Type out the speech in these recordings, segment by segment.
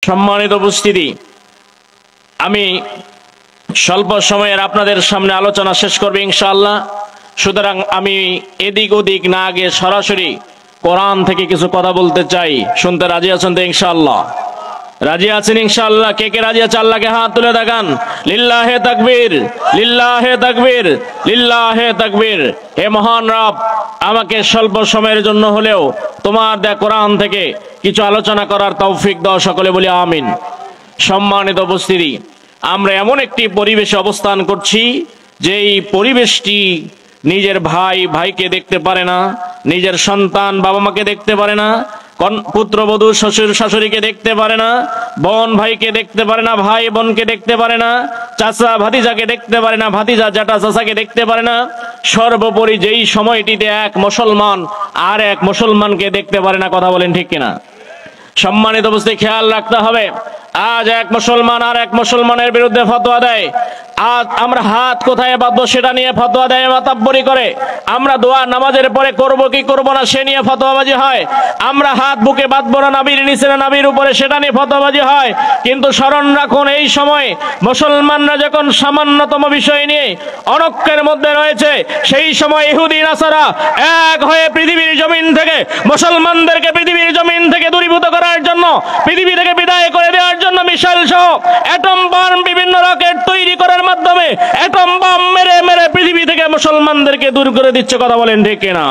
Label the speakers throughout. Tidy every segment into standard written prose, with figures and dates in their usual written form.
Speaker 1: সম্মানিত উপস্থিতি, আমি স্বল্প সময়ের আপনাদের সামনে আলোচনা শেষ করব ইনশাআল্লাহ। সুতরাং আমি এদিক ওদিক না গিয়ে সরাসরি কোরআন থেকে কিছু কথা বলতে চাই। শুনতে রাজি আছেন তো ইনশাআল্লাহ? রাজি আছেন ইনশাআল্লাহ? কে কে রাজি আছে আল্লাহকে হাত তুলে দেখান। লিল্লাহে তাকবীর, লিল্লাহে তাকবীর, লিল্লাহে তাকবীর। হে মহান রব, আমাকে স্বল্প সময়ের জন্য হলেও তোমার দেয়া কোরআন থেকে কিছু আলোচনা করার তৌফিক দাও, সকলে বলি আমিন। সম্মানিত উপস্থিতি, আমরা এমন একটি পরিবেশে অবস্থান করছি যে এই পরিবেশটি নিজের ভাই ভাইকে দেখতে পারে না, নিজের সন্তান বাবা মাকে দেখতে পারে না, পুত্রবধূ শ্বশুর শাশুড়িকে দেখতে পারে না, বোন ভাইকে দেখতে পারে না, ভাই বোনকে দেখতে পারে না, চাচা ভাতিজাকে দেখতে পারে না, ভাতিজা জ্যাঠা চাচাকে দেখতে পারে না। সর্বোপরি যেই সময়টিতে এক মুসলমান আর এক মুসলমানকে দেখতে পারে না, কথা বলেন ঠিক কিনা? সম্মানিত উপস্থিতি, খেয়াল রাখতে হবে, আজ এক মুসলমান আর এক মুসলমানের বিরুদ্ধে ফতোয়া দেয়। আজ আমরা হাত কোথায় বাঁধবো সেটা নিয়ে ফতোয়া দেয়, মাতাব্বরি করে। আমরা দোয়া নামাজের পরে করব কি করব না সে নিয়ে ফতোয়াবাজি হয়। আমরা হাত বুকে বাঁধবো না নাবির নিচে না নাবির উপরে সেটা নিয়ে ফতোয়াবাজি হয়। কিন্তু স্মরণ রাখুন, এই সময় মুসলমানরা যখন সামান্যতম বিষয় নিয়ে অনক্যের মধ্যে রয়েছে, সেই সময় ইহুদি নাসারা এক হয়ে পৃথিবীর জমিন থেকে মুসলমানদেরকে পৃথিবীর জমিন থেকে দূরীভূত করার জন্য, পৃথিবী থেকে বিদায় করে দেওয়ার জন্য মিসাইল সহ অ্যাটম বম, বিভিন্ন রকেট তৈরি করার মাধ্যমে অ্যাটম বম মেরে মেরে পৃথিবী থেকে মুসলমানদেরকে দূর করে দিচ্ছে, কথা বলেন ঠিক কিনা?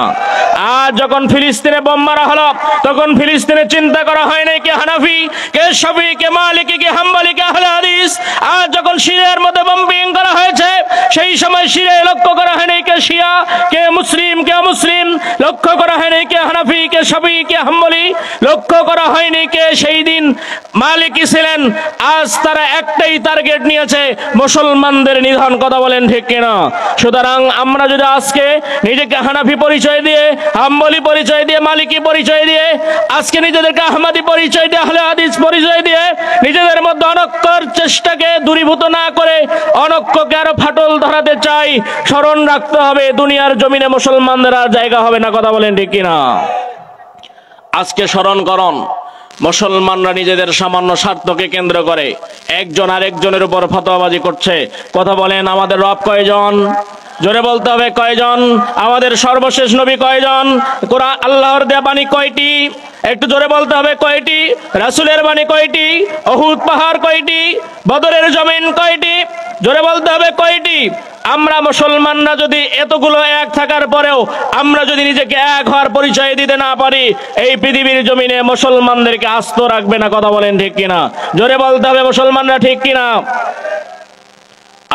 Speaker 1: আজ যখন ফিলিস্তিনে বোম মারা হলো, তখন ফিলিস্তিনে চিন্তা করা হয় নাই কে হানাফি, কে শাফি, কে মালিকি, কে হাম্বলি, কে আহলে হাদিস। আজ যখন সিরিয়ার মধ্যে বম্বিং করা হয়েছে, সেই সময় সিরিয়ায় লক্ষ্য করা হয় নাই কে শিয়া, কে মুসলিম, কে অমুসলিম, লক্ষ্য করা হয় নাই কে হানাফি, কে শাফি, কে হাম্বলি, লক্ষ্য করা হয়নি কে সেই দিন মালিকি ছিলেন। আজ তারা একটাই টার্গেট নিয়েছে, মুসলমানদের নিধন, কথা বলেন ঠিক কিনা? সুতরাং আমরা যদি আজকে নিজেকে হানাফি পরিচয় দিয়ে, হাম্বলি পরিচয় দিয়ে, মালিকি পরিচয় দিয়ে, আজকে নিজেদেরকে আহমদি পরিচয় দিয়ে, আহলে হাদিস পরিচয় দিয়ে নিজেদের মধ্যে অনক্যর চেষ্টাকে দূরীভূত না করে অনক্যকে আরো ফাটল ধরাতে চাই, স্মরণ রাখতে হবে দুনিয়ার জমিনে মুসলমানদের আর জায়গা হবে না, কথা বলেন ঠিক কিনা? আজকে স্মরণ করুন, মুসলমানরা নিজেদের সামান্য স্বার্থকে কেন্দ্র করে একজন আরেকজনের উপর ফতোয়াবাজি করছে। কথা বলেন, আমাদের রব কয়জন? জোরে বলতে হবে, কয়জন? আমাদের সর্বশেষ নবী কয়জন? কোরআন আল্লাহর দেয়া বাণী কয়টি? একটু জোরে বলতে হবে, কয়টি? রাসূলের বাণী কয়টি? উহুদ পাহাড় কয়টি? বদরের জমিন কয়টি? জোরে বলতে হবে, কয়টি? আমরা মুসলমানরা যদি এতগুলো এক থাকার পরেও আমরা যদি নিজেকে এক হওয়ার পরিচয় দিতে না পারি, এই পৃথিবীর জমিনে মুসলমানদেরকে আস্ত রাখবে না, কথা বলেন ঠিক কিনা? জোরে বলতে হবে, মুসলমানরা ঠিক কিনা?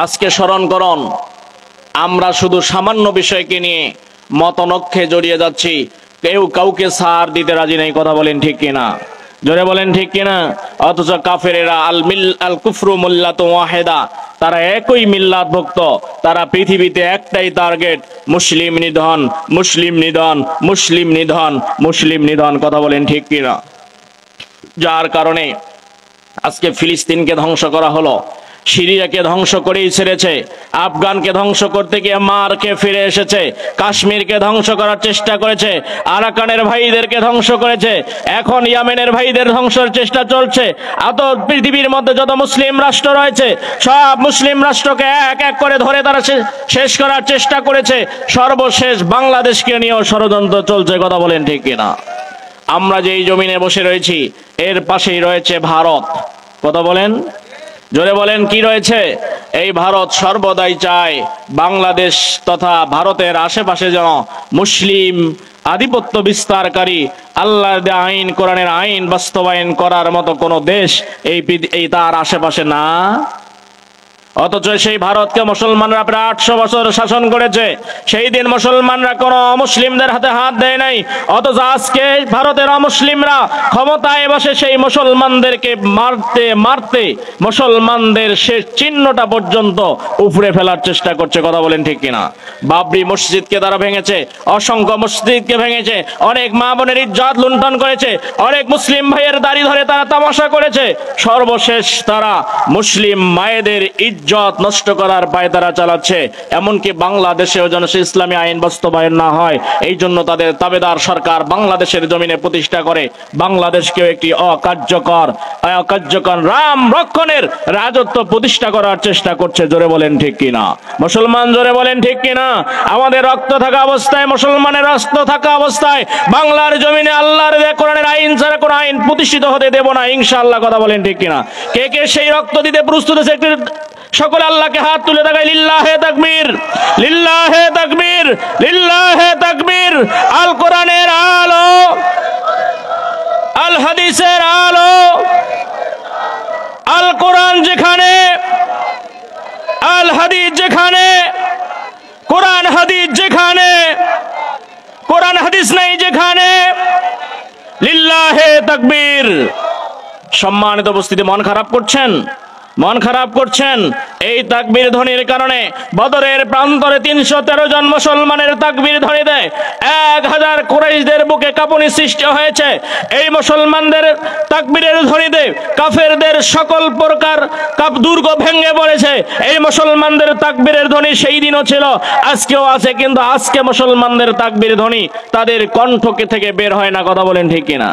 Speaker 1: আজকে স্মরণ করুন, আমরা শুধু সামান্য বিষয়কে নিয়ে মতনৈক্যে জড়িয়ে যাচ্ছি, কেউ কাউকে ছাড় দিতে রাজি নেই, কথা বলেন ঠিক কিনা? জোরে বলেন ঠিক কিনা? অথচ কাফেরেরা আল কুফরু মিল্লাতুন ওয়াহিদা, তারা একই মিল্লাত ভুক্ত, তারা পৃথিবীতে একটাই টার্গেট, মুসলিম নিধন, মুসলিম নিধন, মুসলিম নিধন, মুসলিম নিধন, কথা বলেন ঠিক কিনা? যার কারণে আজকে ফিলিস্তিনকে ধ্বংস করা হলো, সিরিয়াকে ধ্বংস করেই ছেড়েছে, আফগানকে ধ্বংস করতে গিয়ে মারকে ফিরে এসেছে, কাশ্মীরকে ধ্বংস করার চেষ্টা করেছে, আরাকানের ভাইদেরকে ধ্বংস করেছে, এখন ইয়েমেনের ভাইদের ধ্বংসের চেষ্টা চলছে। এত পৃথিবীর মধ্যে যত মুসলিম রাষ্ট্র রয়েছে, সব মুসলিম রাষ্ট্রকে এক এক করে ধরে তারা শেষ করার চেষ্টা করেছে। সর্বশেষ বাংলাদেশকে নিয়েও ষড়যন্ত্র চলছে, কথা বলেন ঠিক কিনা? আমরা যেই জমিনে বসে রয়েছি এর পাশেই রয়েছে ভারত, কথা বলেন, জোরে বলেন, কি রয়েছে? এই ভারত সর্বদাই চায় বাংলাদেশ তথা ভারতের আশেপাশে যেন মুসলিম আধিপত্য বিস্তারকারী আল্লাহর দেয়া আইন, কোরআনের আইন বাস্তবায়ন করার মতো কোনো দেশ এই তার আশেপাশে না। অথচ সেই ভারতকে মুসলমানরা প্রায় 800 বছর শাসন করেছে, সেই দিন মুসলমানরা কোনো অমুসলিমদের হাতে হাত দেয় নাই। অথচ আজকে ভারতের অমুসলিমরা ক্ষমতায় বসে সেই মুসলমানদেরকে মারতে মারতে মুসলমানদের শেষ চিহ্নটা পর্যন্ত উপড়ে ফেলার চেষ্টা করছে, কথা বলেন ঠিক কিনা? বাবরি মসজিদকে তারা ভেঙেছে, অসংখ্য মসজিদকে ভেঙেছে, অনেক মা বোনের ইজ্জত লুণ্ঠন করেছে, অনেক মুসলিম ভাইয়ের দাড়ি ধরে তারা তামাশা করেছে। সর্বশেষ তারা মুসলিম মায়েদের ইজ্জত ইজ্জত নষ্ট করার পায়তারা চালাচ্ছে। এমনকি বাংলাদেশেও যেন সে ইসলামী আইন বাস্তবায়ন না হয়, এই জন্য তাদের তাবেদার সরকার বাংলাদেশের জমিনে প্রতিষ্ঠা করে বাংলাদেশকেও একটি অকার্যকর রাম রক্ষণের রাজত্ব প্রতিষ্ঠা করার চেষ্টা করছে। জোরে বলেন ঠিক কিনা মুসলমান? জোরে বলেন ঠিক কিনা? আমাদের রক্ত থাকা অবস্থায়, মুসলমানের রক্ত থাকা অবস্থায় বাংলার জমিনে আল্লাহর কোরআনের আইন ছাড়া কোনো আইন প্রতিষ্ঠিত হতে দেব না ইনশাআল্লাহ। কথা বলেন ঠিক কিনা? কে কে সেই রক্ত দিতে প্রস্তুত আছে? একটু সকলে আল্লাহকে হাত তুলে দেখায় লিল্লাহে তাকবীর, লিল্লাহে তাকবীর, লিল্লাহে তাকবীর। আল কোরআনের আলো, আল হাদিসের আলো, আল কোরআন যেখানে, আল হাদিস যেখানে, কোরআন হাদিস যেখানে, কোরআন হাদিস নাই যেখানে, লিল্লাহে তাকবীর। সম্মানিত উপস্থিতি, মন খারাপ করছেন? মন খারাপ করছেন? এই তাকবীর ধ্বনির কারণে বদরের প্রান্তরে 313 জন মুসলমানের তাকবীর ধ্বনি দেয় 1000 কুরাইশদের বুকে কাঁপুনি সৃষ্টি হয়েছে। এই মুসলমানদের তাকবীরের ধ্বনিতে কাফেরদের সকল প্রকার দুর্গ ভেঙে পড়েছে। এই মুসলমানদের তাকবীরের ধ্বনি সেই দিনও ছিল, আজকেও আছে, কিন্তু আজকে মুসলমানদের তাকবীর ধ্বনি তাদের কণ্ঠকে থেকে বের হয় না। কথা বলেন ঠিক কিনা?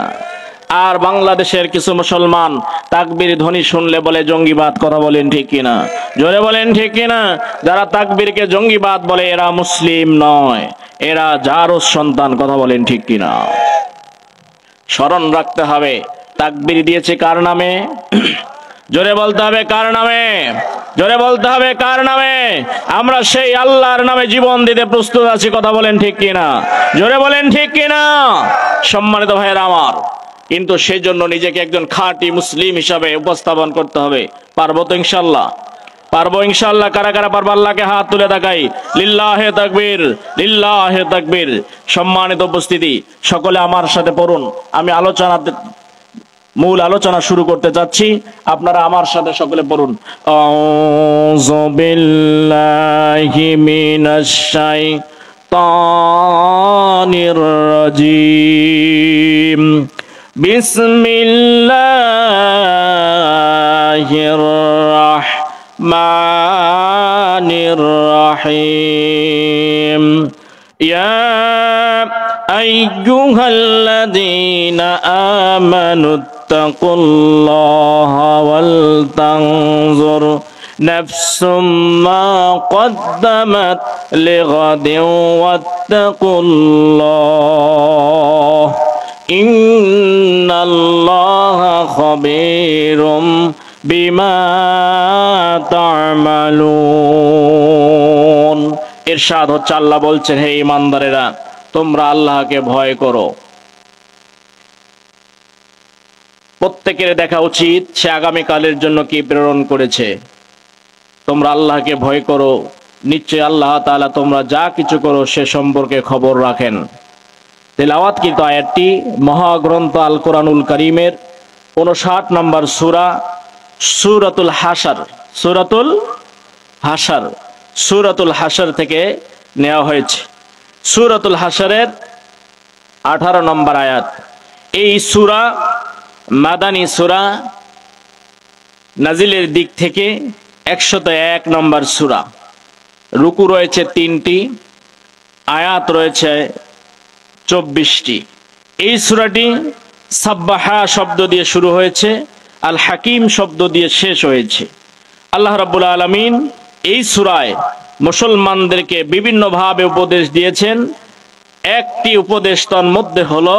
Speaker 1: আর বাংলাদেশের কিছু মুসলমান তাকবীর ধ্বনি শুনলে বলে জঙ্গিবাদ। কথা বলেন ঠিক কিনা? জোরে বলেন ঠিক কিনা? যারা তাকবীরকে জঙ্গিবাদ বলে এরা মুসলিম নয়, এরা জারজ সন্তান। কথা বলেন ঠিক কিনা? স্মরণ রাখতে হবে তাকবীর দিয়েছে কার নামে? জোরে বলতে হবে কার নামে? জোরে বলতে হবে কার নামে? আমরা সেই আল্লাহর নামে জীবন দিতে প্রস্তুত আছি। কথা বলেন ঠিক কিনা? জোরে বলেন ঠিক কিনা? সম্মানিত ভাইয়েরা আমার, কিন্তু সেই জন্য নিজেকে একজন খাঁটি মুসলিম হিসাবে উপস্থাপন করতে হবে। পারবো তো ইনশাআল্লাহ? পারবো ইনশাআল্লাহ? কারা কারা পারবো আল্লাহকে হাত তুলে দেখাই। লিল্লাহে তাকবীর, লিল্লাহে তাকবীর। সম্মানিত উপস্থিতি, সকলে আমার সাথে পড়ুন। আমি মূল আলোচনা শুরু করতে যাচ্ছি, আপনারা আমার সাথে সকলে পড়ুন। আউযু বিল্লাহি মিনাশ শাইতানির রাজীম। বিসমিল্লাহির রাহমানির রাহিম। ইয়া আইয়ুহাল্লাযীনা আমানুত্তাকুল্লাহা ওয়াল তানজুর নাফসুম মা কদ্দামাত লিগাদিন ওয়াত্তাকুল্লাহ ইন্নাল্লাহা খাবীরুম বিমা তা'মালুন। ইরশাদ হচ্ছে, আল্লাহ বলছেন, হে ঈমানদারেরা, তোমরা আল্লাহকে ভয় করো। প্রত্যেকের দেখা উচিত সে আগামীকালের জন্য কি প্রেরণ করেছে। তোমরা আল্লাহকে ভয় করো, নিশ্চয় আল্লাহ তাআলা তোমরা যা কিছু করো সে সম্পর্কে খবর রাখেন। তেলাওয়াতকৃত আয়াতটি মহাগ্রন্থ আল কোরআনুল কারীমের 59 নম্বর সূরা, সূরাতুল হাশর, সূরাতুল হাশর, সূরাতুল হাশর থেকে নেওয়া হয়েছে। সূরাতুল হাশরের 18 নম্বর আয়াত। এই সূরা মাদানী সূরা, নাজিলের দিক থেকে 101 নম্বর সূরা। রুকু রয়েছে 3টি, আয়াত রয়েছে 24টি। এই সূরাটি সাব্বাহা শব্দ দিয়ে শুরু হয়েছে, আল হাকিম শব্দ দিয়ে শেষ হয়েছে। আল্লাহ রাব্বুল আলামিন এই সূরায় মুসলমানদেরকে বিভিন্নভাবে উপদেশ দিয়েছেন। একটি উপদেশ তার মধ্যে হলো,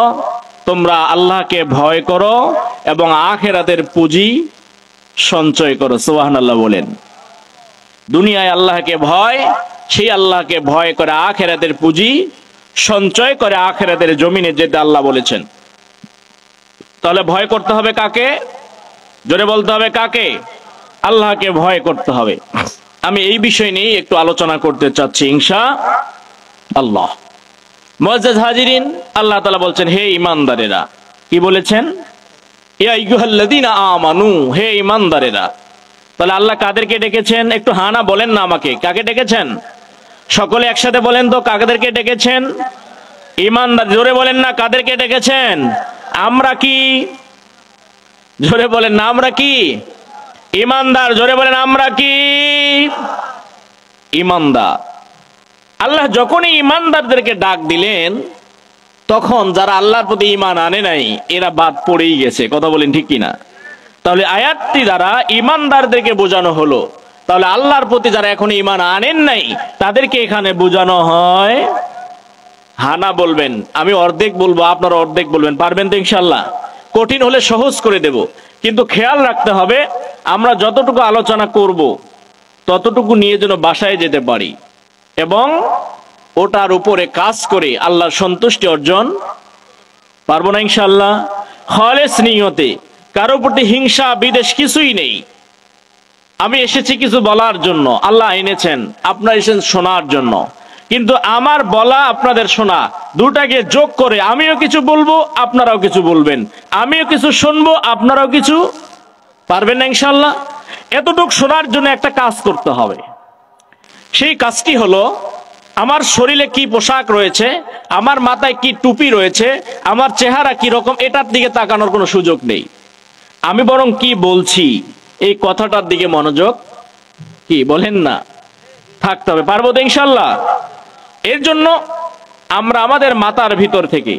Speaker 1: তোমরা আল্লাহকে ভয় করো এবং আখিরাতের পুঁজি সঞ্চয় করো। সুবহানাল্লাহ বলেন। দুনিয়ায় আল্লাহকে ভয়, সেই আল্লাহকে ভয় করে আখিরাতের পুঁজি সঞ্চয় করে আখিরাতের জমিনে যেতে আল্লাহ বলেছেন। তাহলে ভয় করতে হবে কাকে? জোরে বলতে হবে কাকে? আল্লাহকে ভয় করতে হবে। আমি এই বিষয় নিয়ে একটু আলোচনা করতে চাচ্ছি ইনশাআল্লাহ। মুআজ্জাজ হাজিরিন, আল্লাহ তাআলা বলছেন, হে ঈমানদারেরা। কি বলেছেন? ইয়া আইয়ুহাল্লাযীনা আমানু, হে ঈমানদারেরা। তাহলে আল্লাহ কাদেরকে ডেকেছেন? একটু হানা বলেন না আমাকে, কাকে ডেকেছেন? সকলে একসাথে বলেন তো, কাদেরকে ডেকেছেন? ঈমানদার। জোরে বলেন না, কাদেরকে ডেকেছেন? আমরা কি? জোরে বলেন না, আমরা কি? ইমানদার, জোরে বলেন আমরা কি ইমানদার? আল্লাহ যখনই ইমানদারদেরকে ডাক দিলেন, তখন যারা আল্লাহর প্রতি ইমান আনে নাই এরা বাদ পড়েই গেছে। কথা বলেন ঠিক কিনা? তাহলে আয়াতটি দ্বারা ইমানদারদেরকে বোঝানো হলো। তাহলে আল্লাহর প্রতি যারা এখন ইমান আনেন নাই তাদেরকে এখানে বোঝানো হয়। হানা বলবেন, আমি অর্ধেক বলবো, আপনারা অর্ধেক বলবেন, পারবেন তো ইনশাল্লাহ? কঠিন হলে সহজ করে দেব, কিন্তু খেয়াল রাখতে হবে আমরা যতটুকু আলোচনা করব ততটুকু নিয়ে যেন বাসায় যেতে পারি এবং ওটার উপরে কাজ করে আল্লাহর সন্তুষ্টি অর্জন পারবো না ইনশাল্লাহ। খালেস নিয়তে, কারো প্রতি হিংসা বিদ্বেষ কিছুই নেই। আমি এসেছি কিছু বলার জন্য, আল্লাহ এনেছেন, আপনারা এসেছেন শোনার জন্য, কিন্তু আমার বলা আপনাদের শোনা দুটাকে যোগ করে আমিও কিছু বলবো, আপনারাও কিছু বলবেন, আমিও কিছু শুনবো, আপনারাও কিছু, পারবেন না ইনশাল্লাহ? এতটুকু শোনার জন্য একটা কাজ করতে হবে। সেই কাজটি হলো আমার শরীরে কি পোশাক রয়েছে, আমার মাথায় কি টুপি রয়েছে, আমার চেহারা কি রকম, এটার দিকে তাকানোর কোনো সুযোগ নেই। আমি বরং কি বলছি এই কথাটার দিকে মনোযোগ কি বলেন না থাকতে হবে। পারবো তো ইনশাল্লাহ? এর জন্য আমরা আমাদের মাথার ভিতর থেকে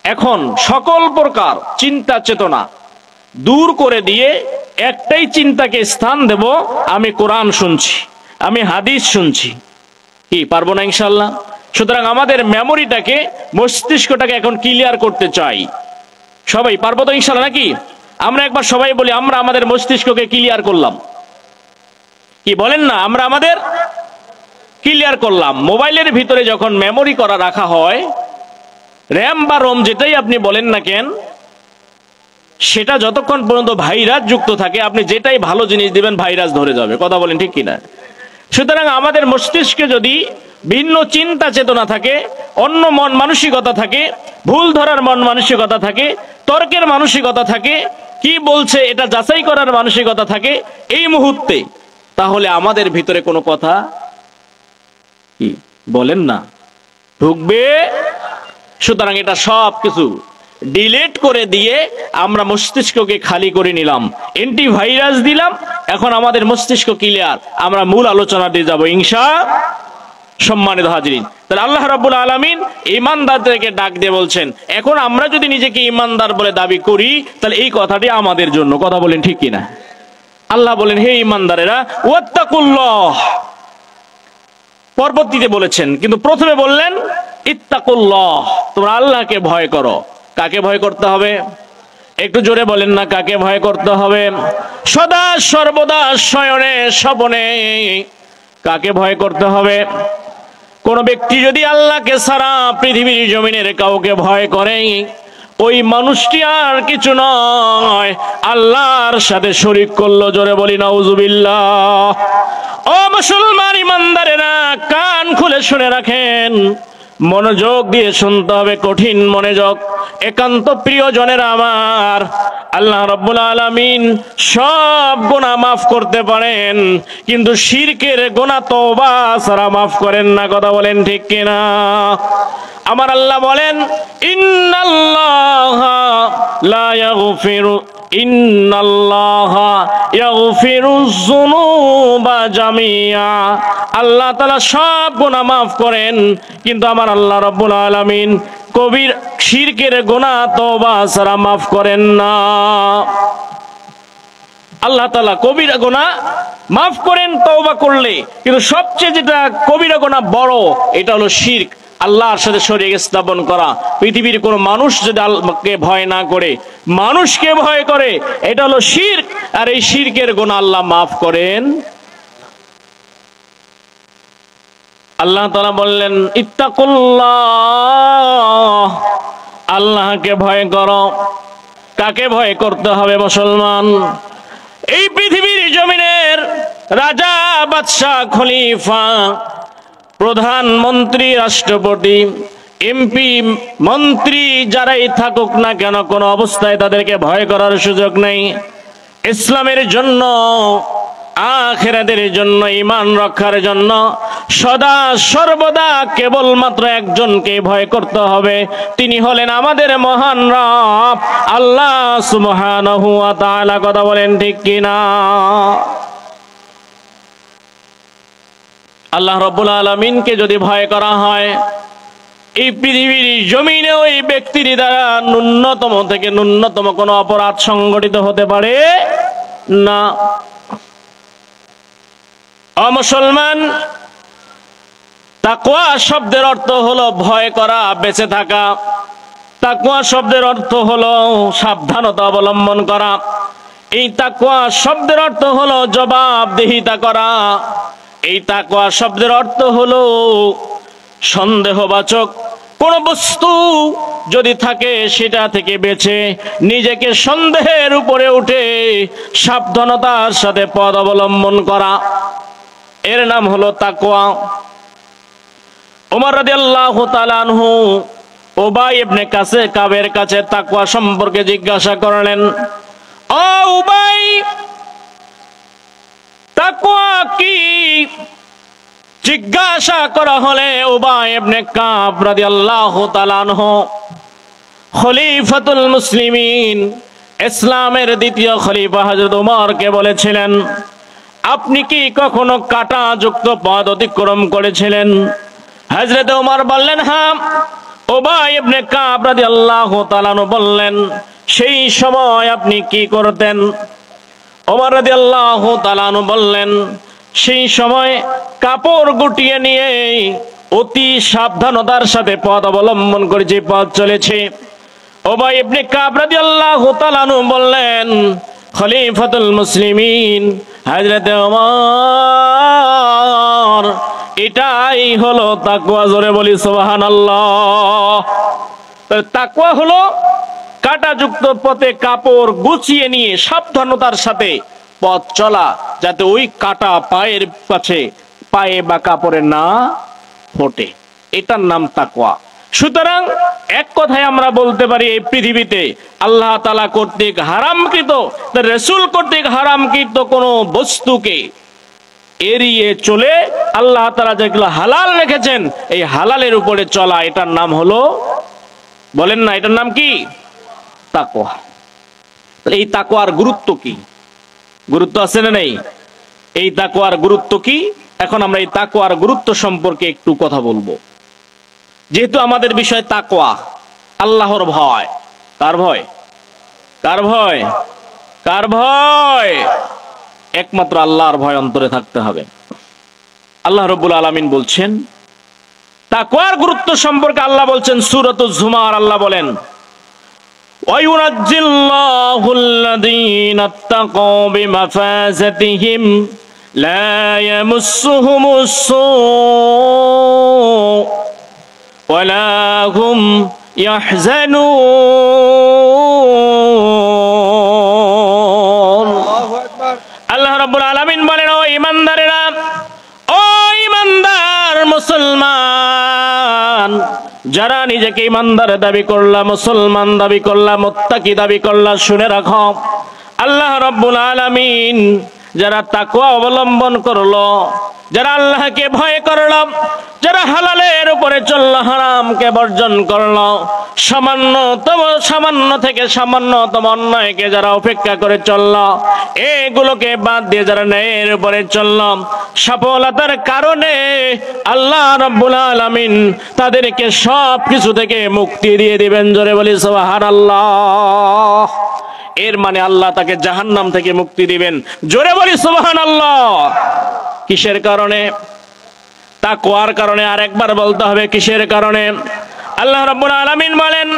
Speaker 1: এখন সকল প্রকার চিন্তা চেতনা দূর করে দিয়ে একটাই চিন্তাকে স্থান দেব, আমি কোরআন শুনছি, আমি হাদিস শুনছি। কি পারবো না ইনশাল্লাহ? সুতরাং আমাদের মেমোরিটাকে, মস্তিষ্কটাকে এখন ক্লিয়ার করতে চাই। সবাই পারবো তো ইনশাল্লাহ নাকি? আমরা একবার সবাই বলি আমরা আমাদের মস্তিষ্ককে ক্লিয়ার করলাম। কি বলেন না? আমরা আমাদের ক্লিয়ার করলাম। মোবাইলের ভিতরে যখন মেমোরি করা রাখা হয়, র্যাম বা রোম যেটাই আপনি বলেন না কেন, সেটা যতক্ষণ পর্যন্ত ভাইরাস যুক্ত থাকে আপনি যেটাই ভালো জিনিস দিবেন ভাইরাস ধরে যাবে। কথা বলেন ঠিক কিনা? সুতরাং আমাদের মস্তিষ্কে যদি ভিন্ন চিন্তা চেতনা থাকে, অন্য মন মানসিকতা থাকে, ভুল ধরার মন মানসিকতা থাকে, তর্কের মানসিকতা থাকে, কি বলছে এটা যাচাই করার মানসিকতা থাকে এই মুহূর্তে, তাহলে আমাদের ভিতরে কোনো কথা কি বলেন না ঢুকবে। সুতরাং এটা সব কিছু ডিলিট করে দিয়ে আমরা মস্তিষ্ককে খালি করে নিলাম, অ্যান্টিভাইরাস দিলাম। এখন আমাদের মস্তিষ্ক ক্লিয়ার, আমরা মূল আলোচনা দিয়ে যাব ইনশাআল্লাহ। সম্মানিত হাজিরিন, তাহলে আল্লাহ রাব্বুল আলামিন ঈমানদারদেরকে ডাক দিয়ে বলছেন, এখন আমরা যদি নিজেকে ঈমানদার বলে দাবি করি তাহলে এই কথাটি আমাদের জন্য। কথা বলেন ঠিক কিনা? আল্লাহ বলেন, হে ঈমানদারেরা, ওয়াত্তাকুল্লাহ পরবর্তীতে বলেছেন, কিন্তু প্রথমে বললেন ইত্তাকুল্লাহ, তোমরা আল্লাহকে ভয় করো। কাকে ভয় করতে হবে? একটু জোরে বলেন না, কাকে ভয় করতে হবে? সদা সর্বদা শয়নে স্বপনে কাকে ভয় করতে হবে? কোন ব্যক্তি যদি আল্লাহকে ছাড়া পৃথিবীর জমিনের কাউকে ভয় করে, ওই মানুষটি আর কিছু নয়, আল্লাহর সাথে শরীক করলো। জোরে বলি নাউজুবিল্লাহ। ও মুসলমান ঈমানদারেরা, কান খুলে শুনে রাখেন, মনোযোগ দিয়ে শুনতে হবে, কঠিন মনোযোগ। একান্ত প্রিয়জনেরা আমার, আল্লাহ রাব্বুল আলামিন সব গুনাহ মাফ করতে পারেন, কিন্তু শিরকের গুনাহ তওবা ছাড়া মাফ করেন না। কথা বলেন ঠিক কিনা? আমার আল্লাহ বলেন, ইন্নাল্লাহা লা ইয়াগফিরু ইন্নাল্লাহা ইয়াগফিরুয যুনুবা জামিয়া। আল্লাহ তাআলা সব গুনাহ মাফ করেন, কিন্তু আমার আল্লাহ রাব্বুল আলামিন কবির শিরকের গুনাহ তওবা ছাড়া মাফ করেন না। আল্লাহ তাআলা কবিরা গুনাহ মাফ করেন তওবা করলে, কিন্তু সবচেয়ে যেটা কবিরা গুনাহ বড়, এটা হলো শিরক, আল্লাহর সাথে শরীক স্থাপন করা। পৃথিবীর কোন মানুষ যদি আল্লাহকে ভয় না করে, মানুষকে ভয় করে, এটা হলো শিরক। আর এই শিরকের গুনাহ আল্লাহ মাফ করেন। আল্লাহ তাআলা বললেন, ইত্তাকুল্লাহ, আল্লাহকে ভয় করো। কাকে ভয় করতে হবে মুসলমান? এই পৃথিবীর জমিনের রাজা, বাদশা, খলিফা, প্রধানমন্ত্রী, রাষ্ট্রপতি, এমপি, মন্ত্রী যারাই থাকুক না কেন, কোনো অবস্থায় তাদেরকে ভয় করার সুযোগ নেই। ইসলামের জন্য, আখিরাতের জন্য, ঈমান রক্ষার জন্য সদা সর্বদা কেবলমাত্র একজনকে ভয় করতে হবে, তিনি হলেন আমাদের মহান রব আল্লাহ সুবহানাহু ওয়া তাআলা। কথা বলেন ঠিক কিনা? আল্লাহ রাব্বুল আলামিনকে যদি ভয় করা হয়, এই পৃথিবীর জমিনে ওই ব্যক্তির দ্বারা ন্যূনতম থেকে ন্যূনতম কোনো অপরাধ সংগঠিত হতে পারে না। মুসলমান, তাকওয়া শব্দের অর্থ হলো ভয় করা, বেঁচে থাকা। তাকওয়া শব্দের অর্থ হলো সাবধানতা অবলম্বন করা। এই তাকওয়া শব্দের অর্থ হলো জবাবদিহিতা করা। এই তাকওয়া শব্দের অর্থ হলো সন্দেহবাচক কোন বস্তু যদি থাকে সেটা থেকে বেঁচে নিজেকে সন্দেহের উপরে উঠে সাবধানতার সাথে পথ অবলম্বন করা, এর নাম হলো তাকওয়া। ওমর রাদিয়াল্লাহু তাআলা আনহু উবাই ইবনে কাবের কাছে তাকওয়া সম্পর্কে জিজ্ঞাসা করলেন, ও উবাই, তাকওয়া কি? জিজ্ঞাসা করা হলে উবাই ইবনে কাব রাদিয়াল্লাহু তাআলা আনহু খলিফাতুল মুসলিমিন, ইসলামের দ্বিতীয় খলিফা হযরত ওমরকে বলেছিলেন, আপনি কি কখনো কাঁটাযুক্ত পথ অতিক্রম করেছিলেন? হযরত ওমর বললেন, হ্যাঁ। উবাই ইবনে কাব রাদিয়াল্লাহু তাআলা আনহু বললেন, সেই সময় আপনি কি করতেন? ওমর রাদিয়াল্লাহু তাআলা আনহু বললেন, সেই সময় কাপড় গুটিয়ে নিয়ে অতি সাবধানতার সাথে পথ অবলম্বন করেছি, পথ চলেছে। উবাই ইবনে কাব রাদিয়াল্লাহু তাআলা আনহু বললেন, খলিফাতুল মুসলিমিন হযরত ওমর, এটাই হলো তাকওয়া। জোরে বলি সুবহানাল্লাহ। তাকওয়া হলো কাঁটাযুক্ত পথে কাপড় গুছিয়ে নিয়ে সাবধানতার সাথে পথ চলা, যাতে ওই কাঁটা পায়ের কাছে পায়ে বা কাপড়ে না ফোটে, এটার নাম তাকওয়া। সুতরাং এক কথায় আমরা বলতে পারি, এই পৃথিবীতে আল্লাহ তাআলা কর্তৃক হারামকৃত, রাসূল কর্তৃক হারামকৃত কোনো বস্তুকে এড়িয়ে চলে আল্লাহ তাআলা যেগুলো হালাল রেখেছেন, এই হালালের উপরে চলা, এটার নাম হলো, বলেন না, এটার নাম কি? তাকওয়া। এই তাকওয়ার গুরুত্ব কি? গুরুত্ব আছে না নেই? এই তাকওয়ার গুরুত্ব কি? এখন আমরা এই তাকওয়ার গুরুত্ব সম্পর্কে একটু কথা বলবো। যেহেতু আমাদের বিষয় তাকওয়া, আল্লাহর ভয়। কার ভয়? কার ভয়? কার ভয়? একমাত্র আল্লাহর ভয় অন্তরে থাকতে হবে। আল্লাহ রাব্বুল আলামিন বলছেন তাকওয়ার গুরুত্ব সম্পর্কে, আল্লাহ বলছেন সূরাতুজ জুমার, আল্লাহ বলেন, ওয়ায়ুনাজ্জিল্লাহুল্লাযীনা ইত্তাকাউ বিমাফাযাতিহিম লা ইয়ামাসসুহুমুস সূউ ওয়ালা হুম ইয়াহজানুন। আল্লাহ রাব্বুল আলামিন বলেন, ও ঈমানদারেরা, ও ঈমানদার মুসলমান, যারা নিজেকে ঈমানদার দাবি করলা, মুসলমান দাবি করলা, মুত্তাকি দাবি করলা, শুনে রাখো, আল্লাহ রাব্বুল আলামিন যারা তাকওয়া অবলম্বন করলো, যারা আল্লাহকে ভয় করলো, যারা হালালের উপরে চললো, হারামকে বর্জন করলো, সামান্য থেকে সামান্যতম অন্যায়কে যারা উপেক্ষা করে চললো, এগুলোকে বাদ দিয়ে যারা ন্যায়ের উপরে চললো, সফলতার কারণে আল্লাহ রাব্বুল আলামিন তাদেরকে সব কিছু থেকে মুক্তি দিয়ে দিবেন। জোরে বলি সুবহানাল্লাহ। এর মানে আল্লাহ তাকে জাহান্নাম থেকে মুক্তি দিবেন। জোরে বলি সুবহানাল্লাহ। কিসের কারণে? তাকওয়ার কারণে। আরেকবার বলতে হবে, কিসের কারণে? আল্লাহ রাব্বুল আলামিন বলেন,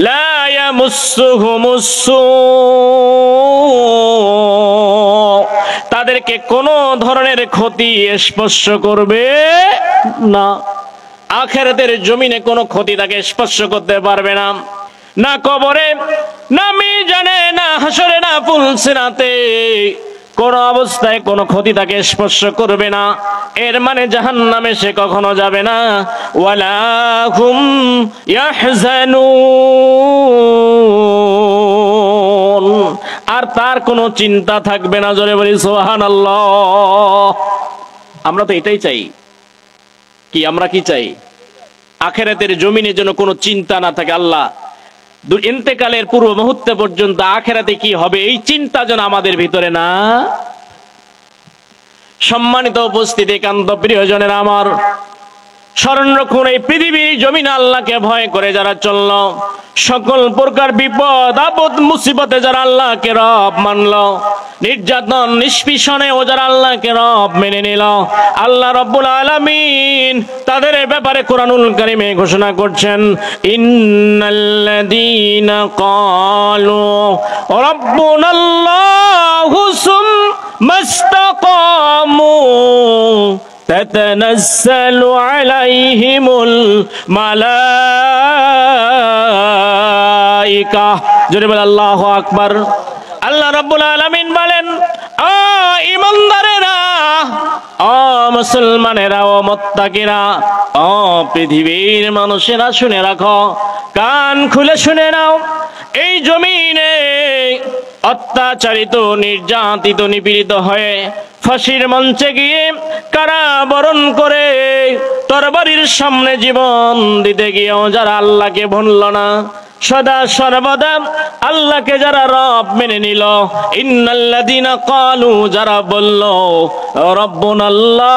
Speaker 1: লা ইয়ামাসসুহুমুস সূউ, তাদেরকে কোনো ধরনের ক্ষতি স্পর্শ করবে না। আখিরাতের জমিনে কোনো ক্ষতি তাকে স্পর্শ করতে পারবে না, না কবরে, না মিজানে, না হাসরে, না ফুলসিরাতে, কোন অবস্থায় কোনো ক্ষতি তাকে স্পর্শ করবে না। এর মানে জাহান্নামে সে কখনো যাবে না। ওয়ালা হুম ইয়াহজানুন, আর তার কোনো চিন্তা থাকবে না। জোরে বলি সুবহানাল্লাহ। আমরা তো এটাই চাই, কি আমরা কি চাই? আখিরাতের জমিনে যেন কোনো চিন্তা না থাকে। আল্লাহ ইন্তেকালের পূর্ব মুহূর্তে পর্যন্ত আখিরাতে কি হবে এই চিন্তা যেন আমাদের ভিতরে না। সম্মানিত উপস্থিতি, কান্ত প্রিয়জনের আমার, স্মরণ রাখুন, এই পৃথিবীর জমিনে আল্লাহকে ভয় করে যারা চলল, সকল প্রকার বিপদ আপদ মুসিবতে যারা আল্লাহকে রব মানল, নির্যাতন নিষ্পীষণে ও যারা আল্লাহকে রব মেনে নিল, আল্লাহ রাব্বুল আলামিন তাদের ব্যাপারে কোরআনুল কারীমে ঘোষণা করছেন, ইন্নাল্লাযীনা ক্বালু রাব্বুনাল্লাহু সুম্মা ইসতাকামু তাতানাজ্জালু আলাইহিমুল মালাইকা। জোরে বলেন আল্লাহু আকবার। আল্লাহ রাব্বুল আলামিন বলেন, ও ঈমানদারেরা, ও মুসলমানেরা, ও মুত্তাকিরা, ও পৃথিবীর মানুষেরা শুনে রাখো, কান খুলে শুনে নাও, এই জমিনে অত্যাচারিত, নির্যাতিত, নিপীড়িত হয়ে ফাঁসির মঞ্চে গিয়ে কারাবরণ করে তরবারির সামনে জীবন দিতে গিয়েও যারা আল্লাহকে ভুলল না, সদা সর্বদা আল্লাহকে যারা রব মেনে নিল, ইন্নাল্লাযীনা ক্বালু, যারা বলল রব্বুনাল্লাহ,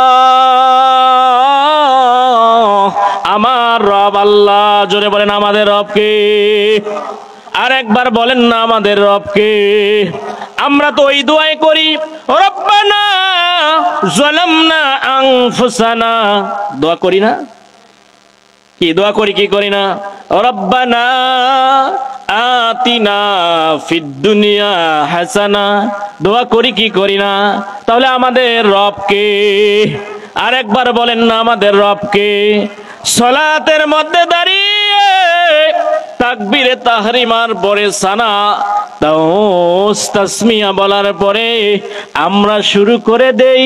Speaker 1: আমার রব আল্লাহ। জোরে বলেন আমাদের রব কে? আর একবার বলেন না আমাদের রব কে? আমরা তো ওই দোয়াই করি, রব্বানা যালামনা আনফুসানা, দোয়া করি না? কি দোয়া করি কি করি না? রব্বানা আতিনা ফিদ দুনিয়া হাসানা, দোয়া করি কি করি না? তাহলে আমাদের রব কে? আর একবার বলেন না আমাদের রব কে? সালাতের মধ্যে দাঁড়িয়ে তাকবীরে তাহরিমার পরে সানা তাসমিয়া বলার পরে আমরা শুরু করে দেই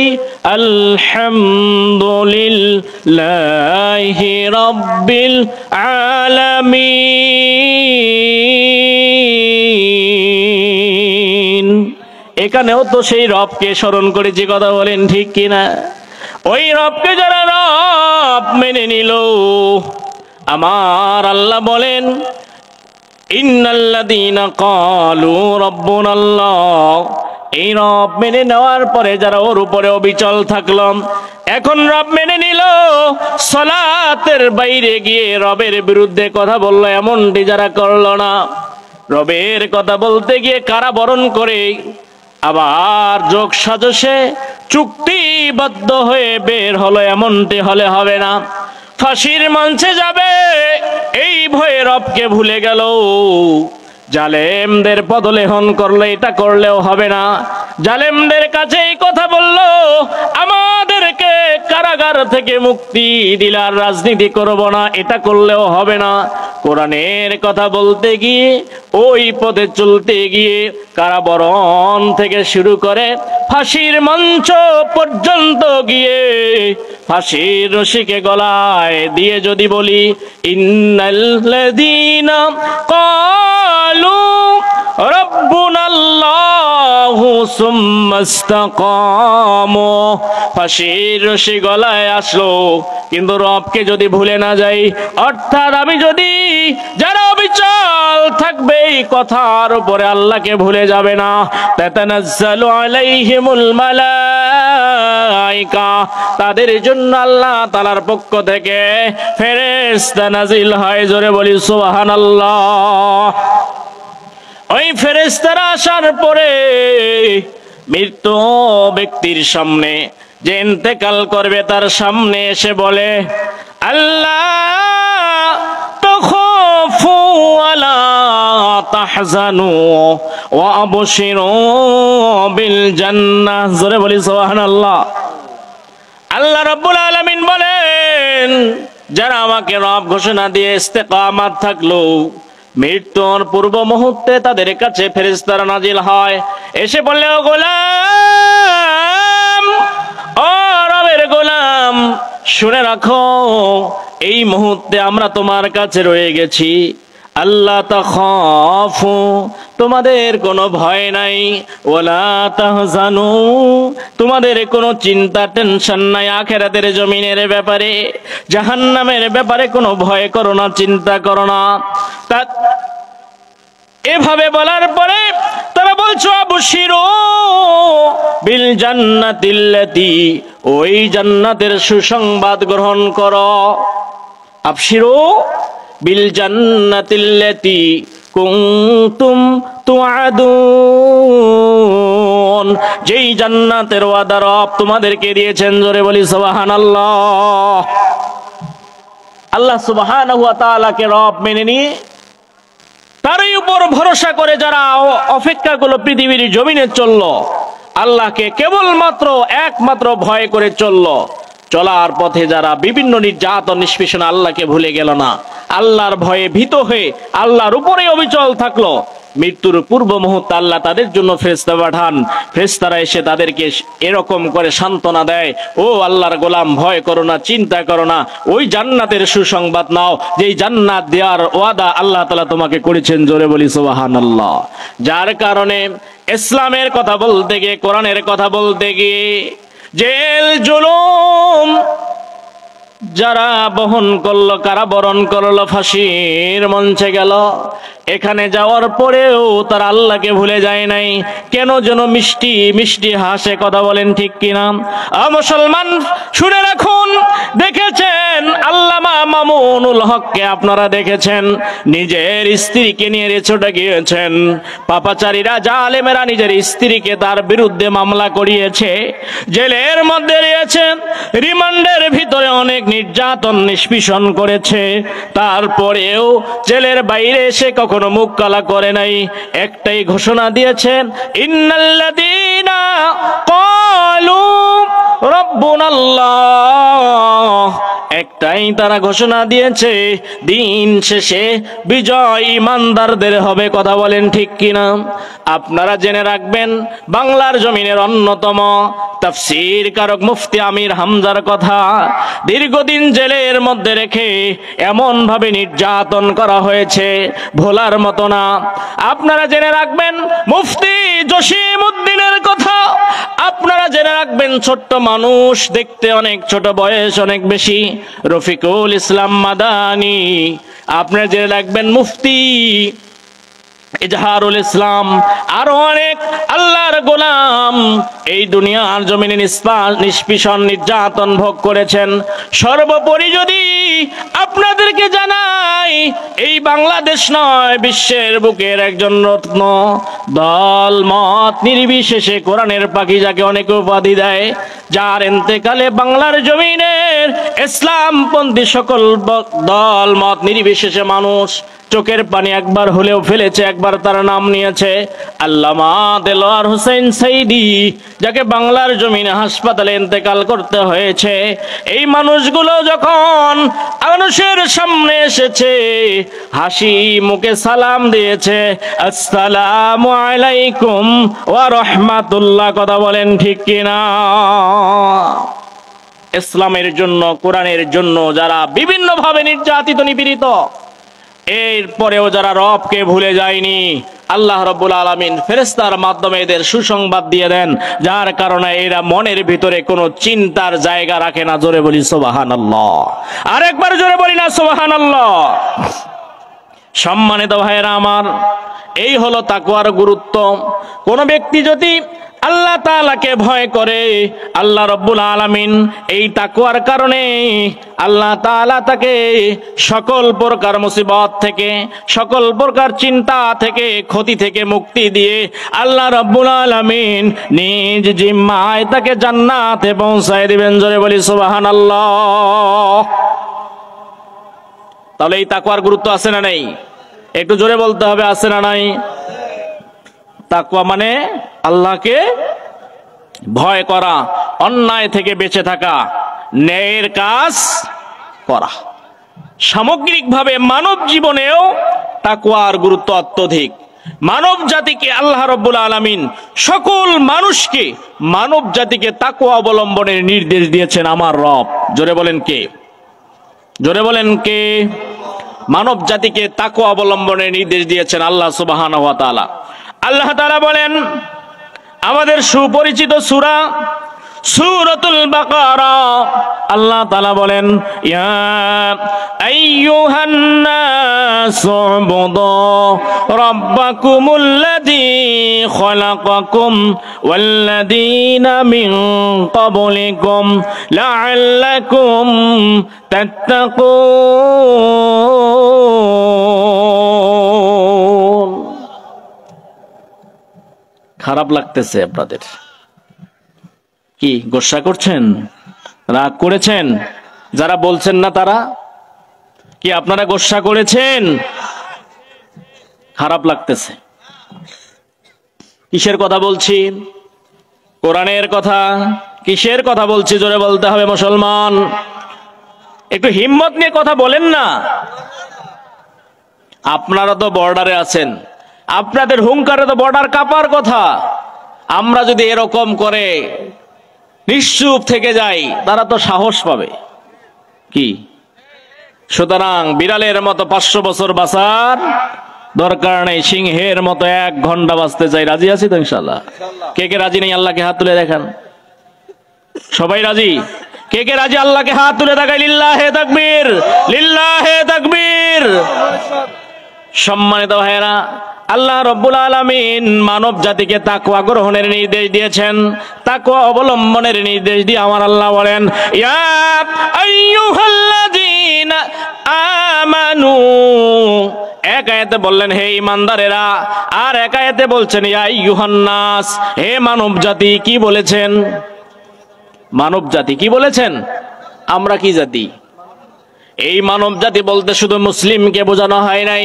Speaker 1: আলহামদুলিল্লাহি রাব্বিল আলামিন। এখানেও তো সেই রবকে স্মরণ করেছি, কথা বলেন ঠিক কিনা? ওই রবকে যারা রব মেনে নিল, আমার আল্লাহ বলেন, ইন্নাল্লাযীনা ক্বালু রাব্বুনাল্লাহ, এই রব মেনে নেওয়ার পরে যারা ওর উপরে অবিচল থাকলো, এখন রব মেনে নিল, সালাতের বাইরে গিয়ে রবের বিরুদ্ধে কথা বললো, এমনটি যারা করলো না, রবের কথা বলতে গিয়ে কারাবরণ করে আবার যোগ সাজসে চুক্তিবদ্ধ হয়ে বের হলো, এমনটি হলে হবে না। ফাঁসির মঞ্চে যাবে এই ভয়ে রবকে ভুলে গেল, জালেমদের পদলেহন করলে এটা করলেও হবে না। জালেমদের কাছে এই কথা বলল, আমাদেরকে কারাগার থেকে মুক্তি দিলে আর রাজনীতি করব না, এটা করলেও হবে না। কোরআনের কথা বলতে গিয়ে, ওই পথে চলতে গিয়ে কারাবরণ থেকে শুরু করে ফাঁসির মঞ্চ পর্যন্ত গিয়ে ফাঁসির রশিকে গলায় দিয়ে যদি বলি, ইন্নাল্লাযীনা ক্বালু রাব্বুনাল্লাহু সুম্মা ইসতাকামু, ফাঁসির রশি গলায় আসলো, কিন্তু রবকে যদি ভুলে না যাই, অর্থাৎ আমি যদি, যারা অবিচল থাকবে এই কথার উপরে আল্লাহকে ভুলে যাবে না, তাতানাজ্জালু আলাইহিমুল মালাইকা, তাদের জন্য আল্লাহ তাআলার পক্ষ থেকে ফেরেশতা নাজিল হয়। জোরে বলি সুবহানাল্লাহ। ওই ফেরেশতারা আসার পরে মৃত্যু ব্যক্তির সামনে, যে ইন্তেকাল করবে তার সামনে এসে বলে, আল্লাহ তাখাফু ওয়ালা তাহজানু ওয়া আবশিরু বিল জান্নাহ। জোরে বলি সুবহানাল্লাহ। আল্লাহ রাব্বুল আলামিন বলেন, যারা আমাকে রব ঘোষণা দিয়ে ইস্তেকামাত থাকলো, মৃত্যুর পূর্ব মুহূর্তে তাদের কাছে ফেরেশতারা নাজিল হয়, এসে বললে, ও গোলাম, ও রবের গোলাম, শুনে রাখো, এই মুহূর্তে আমরা তোমার কাছে রয়ে গেছি, আল্লাহ তাখাফু, তোমাদের কোনো ভয় নাই, ওয়ালা তাহজানু, তোমাদের কোনো চিন্তা টেনশন নাই আখিরাতের জমিনের ব্যাপারে, জাহান্নামের ব্যাপারে কোনো ভয় করো না, চিন্তা করো না। এভাবে বলার পরে তারা বলছো আবশিরু বিল জান্নাতিল্লাতি, ওই জান্নাতের সুসংবাদ গ্রহণ করো। আবশিরু বিল জান্নাতিল্লাতি কুনতুম তুআদুন, যেই জান্নাতের ওয়াদা রব তোমাদেরকে দিয়েছেন। জোরে বলি সুবহানাল্লাহ। আল্লাহ সুবহানাহু ওয়া তাআলাকে রব মেনে নিয়ে তারই উপর ভরসা করে যারা অপেক্ষা করলো, পৃথিবীর জমিনে চললো, আল্লাহকে কেবলমাত্র একমাত্র ভয় করে চললো, চলার পথে যারা বিভিন্ন নির্যাতন নিষ্পেষণ আল্লাহকে ভুলে গেল না, আল্লাহর ভয়ে ভীত হয়ে আল্লাহর উপরে অবিচল থাকলো, মৃত্যুর পূর্ব মুহূর্তে আল্লাহ তাদের জন্য ফেরেশতা পাঠান। ফেরেশতারা এসে তাদেরকে এরকম করে সান্ত্বনা দেয়, ও আল্লাহর গোলাম, ভয় করো না, চিন্তা করো না, ওই জান্নাতের সুসংবাদ নাও, যেই জান্নাত দেওয়ার ওয়াদা আল্লাহ তাআলা তোমাকে করেছেন। জোরে বলি সুবহানাল্লাহ। যার কারণে ইসলামের কথা বলতে গিয়ে, কোরআনের কথা বলতে গিয়ে জেল জুলুম যারা বহন করলো, কারাবরণ করলো, ফাঁসির মঞ্চে গেল, এখানে যাওয়ার পরেও তারা আল্লাহকে ভুলে যায় নাই। কেন যেন মিষ্টি মিষ্টি হাসে, কথা বলেন ঠিক কিনা? মুসলমান শুনে রাখুন, দেখেছেন আল্লামা মামুনুল হককে আপনারা দেখেছেন, নিজের স্ত্রীকে নিয়ে রেছোটা গিয়েছেন। পাপাচারীরা, জালেমেরা নিজের স্ত্রীকে তার বিরুদ্ধে মামলা করিয়েছে, জেলের মধ্যে রয়েছেন, রিমান্ডের ভিতরে অনেক নির্যাতন নিষ্পেষণ করেছে। তারপরেও জেলের বাইরে এসে কখনো মুখ কালা করে নাই, একটাই ঘোষণা দিয়েছেন, ইন্নাল্লাযীনা ক্বালু রাব্বুনাল্লাহ। একটাই তারা ঘোষণা দিয়েছে, দিন শেষে বিজয় ইমানদারদের হবে। কথা বলেন ঠিক কিনা? আপনারা জেনে রাখবেন, বাংলার জমিনের অন্যতম তাফসীর কারক মুফতি আমির হামজার কথা, দীর্ঘদিন জেলের মধ্যে রেখে এমন ভাবে নির্যাতন করা হয়েছে, ভোলার মতো না। আপনারা জেনে রাখবেন মুফতি জসিমউদ্দিনের কথা, আপনারা জেনে রাখবেন ছোট্ট মানুষ, দেখতে অনেক ছোট, বয়স অনেক বেশি, রফিকুল ইসলাম মাদানী। আপনারা জেনে রাখবেন মুফতি ইজহারুল ইসলাম, আরো অনেক আল্লাহর গোলাম এই দুনিয়ার জমিনে নিষ্পেষণ নির্যাতন ভোগ করেছেন। সর্বোপরি যদি আপনাদেরকে জানাই, এই বাংলাদেশ নয়, বিশ্বের বুকের একজন রত্ন, দল মত নির্বিশেষে কোরআনের পাখি যাকে অনেকে উপাধি দেয়, যার ইন্তেকালে বাংলার জমিনের ইসলামপন্থী সকল দল মত নির্বিশেষে মানুষ চোখের পানি একবার হলেও ফেলেছে, একবার তার নাম নিয়েছে, আল্লামা দেলোয়ার হোসেন সাইদি, যাকে বাংলার জমিনে হাসপাতালে ইন্তেকাল করতে হয়েছে। এই মানুষগুলো যখন মানুষের সামনে এসেছে, হাসি মুখে সালাম দিয়েছে, আসসালামু আলাইকুম ওয়া রাহমাতুল্লাহ। কথা বলেন ঠিক কিনা? ইসলামের জন্য, কোরআনের জন্য যারা বিভিন্ন ভাবে নির্যাতিত, নিপীড়িত, এরপরেও যারা রবকে ভুলে যায়নি, আল্লাহ রাব্বুল আলামিন ফেরেশতার মাধ্যমে এদের সুসংবাদ দিয়ে দেন, যার কারণে এরা মনের ভিতরে কোনো চিন্তার জায়গা রাখে না। জোরে বলি সুবহানাল্লাহ। আরেকবার জোরে বলি না সুবহানাল্লাহ। সম্মানিত ভাইয়েরা আমার, এই হলো তাকওয়ার গুরুত্ব। কোন ব্যক্তি যদি আল্লাহ তাআলাকে ভয় করে, আল্লাহ রাব্বুল আলামিন এই তাকওয়ার কারণে আল্লাহ তাআলা তাকে সকল প্রকার মুসিবত থেকে, সকল প্রকার চিন্তা থেকে, ক্ষতি থেকে মুক্তি দিয়ে আল্লাহ রাব্বুল আলামিন নিজ জিম্মায় তাকে জান্নাতে পৌঁছায় দিবেন। জোরে বলি সুবহানাল্লাহ। তাহলে এই তাকওয়ার গুরুত্ব আছে না নাই? একটু জোরে বলতে হবে, আছে না নাই? তাকওয়া মানে আল্লাহকে ভয় করা, অন্যায় থেকে বেঁচে থাকা, ন্যায়ের কাজ করা। সামগ্রিকভাবে মানব জীবনেও তাকওয়ার গুরুত্ব অত্যধিক। মানব জাতিকে আল্লাহ রাব্বুল আলামিন, সকল মানুষকে, মানব জাতিকে তাকওয়া অবলম্বনের নির্দেশ দিয়েছেন আমার রব। জোরে বলেন কে? জোরে বলেন কে? মানব জাতিকে তাকওয়া অবলম্বনের নির্দেশ দিয়েছেন আল্লাহ সুবহানাহু ওয়া তাআলা। আল্লাহ তাআলা বলেন আমাদের সুপরিচিত সূরা সূরাতুল বাকারা, আল্লাহ তাআলা বলেন ইয়া আইয়ুহান নাসু উবুদু রাব্বাকুমুল্লাযী খালাকাকুম ওয়াল্লাযীনা মিন ক্বাবলিকুম লাআল্লাকুম তাত্তাকুন। খারাপ লাগতেছে আপনাদের? কি গোসা করছেন, রাগ করেছেন? যারা বলছেন না তারা কি আপনারা গোসা করেছেন? খারাপ লাগতেছে? কিসের কথা বলছি? কোরআনের কথা। কিসের কথা বলছি জোরে বলতে হবে মুসলমান। একটু হিম্মত নিয়ে কথা বলেন না। আপনারা তো বর্ডারে আছেন, আপনাদের হুঙ্কারে তো বর্ডার কাঁপার কথা। আমরা যদি এরকম করে নিশ্চুপ থেকে যাই তারা তো সাহস পাবে কি? সুতরাং বিড়ালের মতো 500 বছর বাঁচার দরকার নেই, সিংহের মতো 1 ঘন্টা বাঁচতে চাই। রাজি আছি তো ইনশাআল্লাহ? কে কে রাজি নেই আল্লাহকে হাত তুলে দেখান। সবাই রাজি? কে কে রাজি আল্লাহকে হাত তুলে দেখাই। লিল্লাহে তাকবীর, লিল্লাহে তাকবীর। সম্মানিত ভাইয়েরা, আল্লাহ রাব্বুল আলামিন মানব জাতিকে তাকওয়া গ্রহণের নির্দেশ দিয়েছেন, তাকওয়া অবলম্বনের নির্দেশ দিয়ে আমার আল্লাহ বলেন ইয়া আইয়ুহাল্লাযীনা আমানু। এক আয়াতে বললেন হে ঈমানদারেরা, আর এক আয়াতে বলছেন ইয়া আইয়ুহান নাস, হে মানব জাতি। কি বলেছেন? মানব জাতি কি বলেছেন? আমরা কি জাতি? এই মানব জাতি বলতে শুধু মুসলিমকে বোঝানো হয় নাই।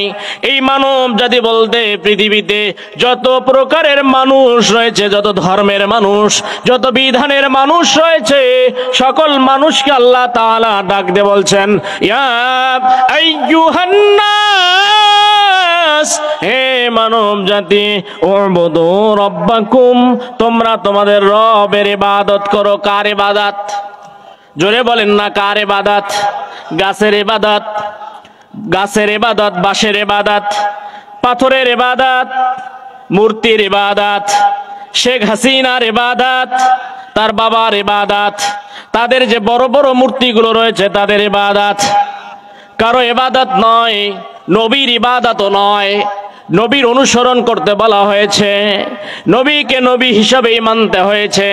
Speaker 1: এই মানব জাতি বলতে পৃথিবীতে যত প্রকারের মানুষ রয়েছে, যত ধর্মের মানুষ, যত বিধানের মানুষ রয়েছে, সকল মানুষকে আল্লাহ তাআলা ডাক দিয়ে বলছেন ইয়া আইয়ুহান নাস, হে মানব জাতি, উবুদু রাব্বাকুম, তোমরা তোমাদের রবের ইবাদত করো। কার ইবাদত? জোরে বলেন না, কার ইবাদত? গাছের ইবাদত, গাছের ইবাদত, বাঁশের ইবাদত, পাথরের ইবাদত, মূর্তির ইবাদত, শেখ হাসিনার ইবাদত, তার বাবার ইবাদত, তাদের যে বড় বড় মূর্তিগুলো রয়েছে তাদের ইবাদত। কারো ইবাদত নয়, নবীর ইবাদতও নয়। নবীর অনুসরণ করতে বলা হয়েছে, নবীকে নবী হিসাবেই মানতে হয়েছে,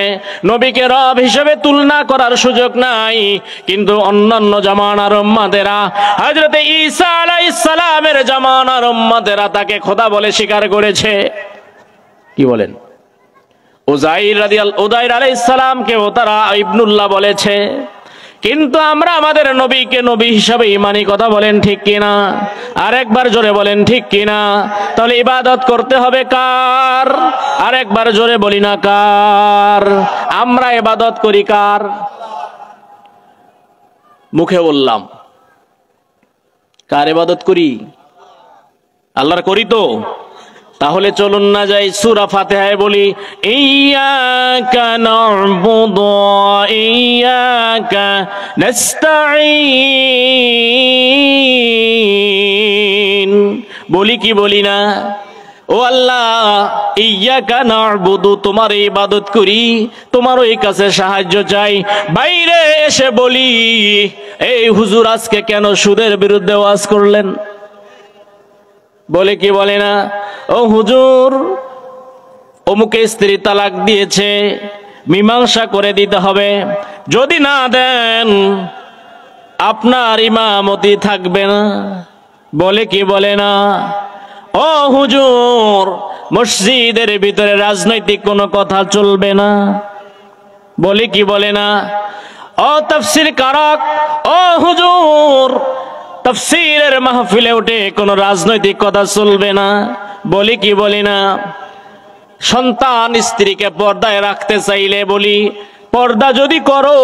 Speaker 1: নবীকে রব হিসেবে তুলনা করার সুযোগ নাই। কিন্তু অন্যান্য জামানার উম্মতেরা, হযরত ঈসা আলাইহিস সালামের জামানার উম্মতেরা তাকে খোদা বলে স্বীকার করেছে। কি বলেন? উযাইর আলাইহিস সালামকেও তারা ইবনুল্লাহ বলেছে। কিন্তু আমরা আমাদের নবীকে নবী হিসাবে মানি। কথা বলেন ঠিক কিনা? আর একবার জোরে বলেন ঠিক কিনা? তাহলে ইবাদত করতে হবে কার? আর একবার জোরে বলি না কার? আমরা ইবাদত করি কার? মুখে বললাম কার ইবাদত করি? আল্লাহর করি তো? তাহলে চলুন না যাই সূরা ফাতিহায় বলি ইয়্যাকা না'বুদু ওয়া ইয়্যাকা নাস্তাঈন। বলি কি বলি না? ও আল্লাহ, ইয়্যাকা না'বুদু, তোমার ইবাদত করি, তোমার ওই কাছে সাহায্য চাই। বাইরে এসে বলি এই হুজুর আজকে কেন সুদের বিরুদ্ধে ওয়াজ করলেন? বলে কি বলে না? ও হুজুর, অমুকে স্ত্রী তালাক দিয়েছে, মীমাংসা করে দিতে হবে, যদি না দেন আপনার ইমামতি থাকবে না। বলে কি বলে না? ও হুজুর, মসজিদের ভিতরে রাজনৈতিক কোনো কথা চলবে না। বলে কি বলে না? ও তাফসীর কারক, ও হুজুর, তাফসীরের মাহফিলে উঠে কোনো রাজনৈতিক কথা চলবে না। বলি কি বলি না? সন্তান স্ত্রীকে পর্দায় রাখতে চাইলে বলি পর্দা যদি করো